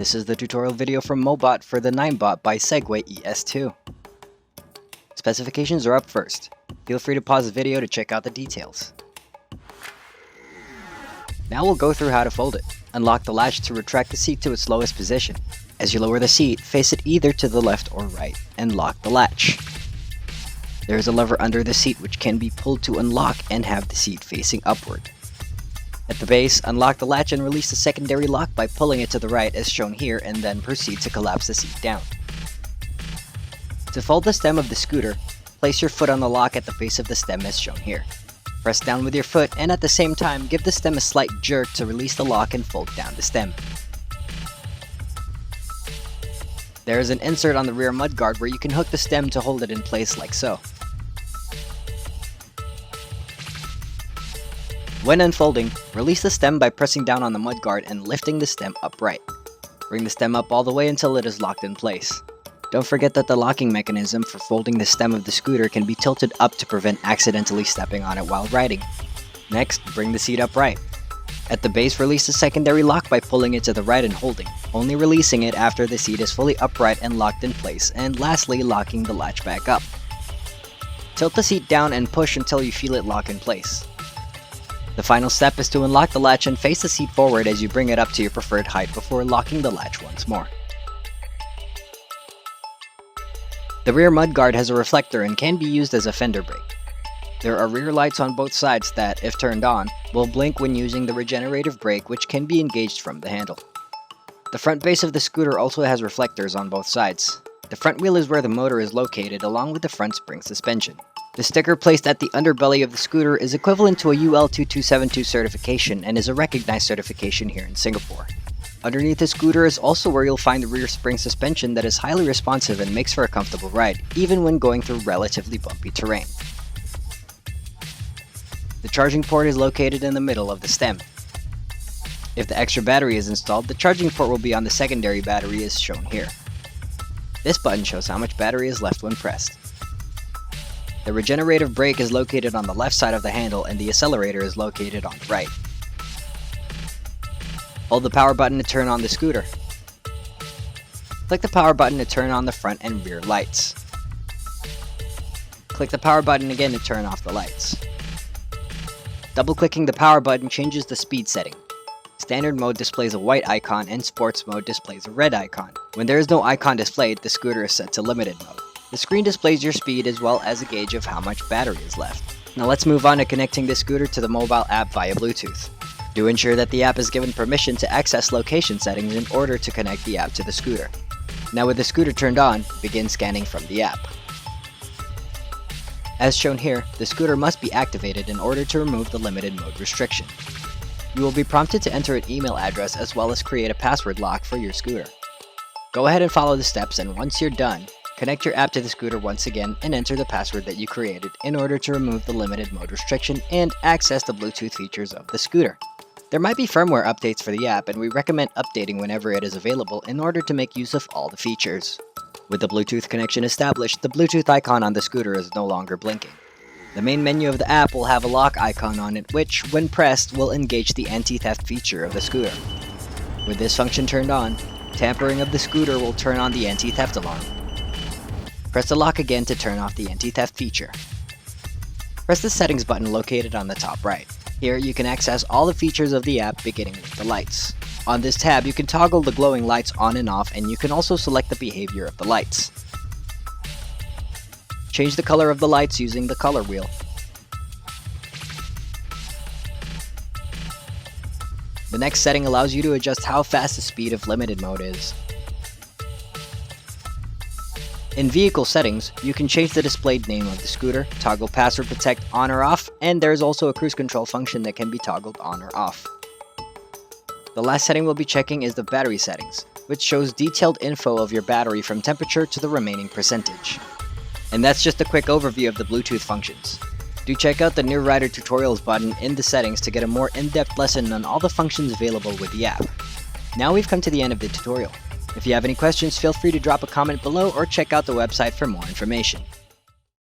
This is the tutorial video from NINEBOT for the NINEBOT by SEGWAY ES2. Specifications are up first. Feel free to pause the video to check out the details. Now we'll go through how to fold it. Unlock the latch to retract the seat to its lowest position. As you lower the seat, face it either to the left or right, and lock the latch. There is a lever under the seat which can be pulled to unlock and have the seat facing upward. At the base, unlock the latch and release the secondary lock by pulling it to the right as shown here, and then proceed to collapse the seat down. To fold the stem of the scooter, place your foot on the lock at the base of the stem as shown here. Press down with your foot and at the same time give the stem a slight jerk to release the lock and fold down the stem. There is an insert on the rear mudguard where you can hook the stem to hold it in place like so. When unfolding, release the stem by pressing down on the mudguard and lifting the stem upright. Bring the stem up all the way until it is locked in place. Don't forget that the locking mechanism for folding the stem of the scooter can be tilted up to prevent accidentally stepping on it while riding. Next, bring the seat upright. At the base, release the secondary lock by pulling it to the right and holding, only releasing it after the seat is fully upright and locked in place, and lastly locking the latch back up. Tilt the seat down and push until you feel it lock in place. The final step is to unlock the latch and face the seat forward as you bring it up to your preferred height before locking the latch once more. The rear mudguard has a reflector and can be used as a fender brake. There are rear lights on both sides that, if turned on, will blink when using the regenerative brake, which can be engaged from the handle. The front base of the scooter also has reflectors on both sides. The front wheel is where the motor is located along with the front spring suspension. The sticker placed at the underbelly of the scooter is equivalent to a UL2272 certification and is a recognized certification here in Singapore. Underneath the scooter is also where you'll find the rear spring suspension that is highly responsive and makes for a comfortable ride, even when going through relatively bumpy terrain. The charging port is located in the middle of the stem. If the extra battery is installed, the charging port will be on the secondary battery as shown here. This button shows how much battery is left when pressed. The regenerative brake is located on the left side of the handle and the accelerator is located on the right. Hold the power button to turn on the scooter. Click the power button to turn on the front and rear lights. Click the power button again to turn off the lights. Double-clicking the power button changes the speed setting. Standard mode displays a white icon and sports mode displays a red icon. When there is no icon displayed, the scooter is set to limited mode. The screen displays your speed as well as a gauge of how much battery is left. Now let's move on to connecting the scooter to the mobile app via Bluetooth. Do ensure that the app is given permission to access location settings in order to connect the app to the scooter. Now with the scooter turned on, begin scanning from the app. As shown here, the scooter must be activated in order to remove the limited mode restriction. You will be prompted to enter an email address as well as create a password lock for your scooter. Go ahead and follow the steps, and once you're done, connect your app to the scooter once again and enter the password that you created in order to remove the limited mode restriction and access the Bluetooth features of the scooter. There might be firmware updates for the app, and we recommend updating whenever it is available in order to make use of all the features. With the Bluetooth connection established, the Bluetooth icon on the scooter is no longer blinking. The main menu of the app will have a lock icon on it which, when pressed, will engage the anti-theft feature of the scooter. With this function turned on, tampering of the scooter will turn on the anti-theft alarm. Press the lock again to turn off the anti-theft feature. Press the settings button located on the top right. Here you can access all the features of the app beginning with the lights. On this tab you can toggle the glowing lights on and off, and you can also select the behavior of the lights. Change the color of the lights using the color wheel. The next setting allows you to adjust how fast the speed of limited mode is. In vehicle settings, you can change the displayed name of the scooter, toggle password protect on or off, and there is also a cruise control function that can be toggled on or off. The last setting we'll be checking is the battery settings, which shows detailed info of your battery from temperature to the remaining percentage. And that's just a quick overview of the Bluetooth functions. Do check out the New Rider Tutorials button in the settings to get a more in-depth lesson on all the functions available with the app. Now we've come to the end of the tutorial. If you have any questions, feel free to drop a comment below or check out the website for more information.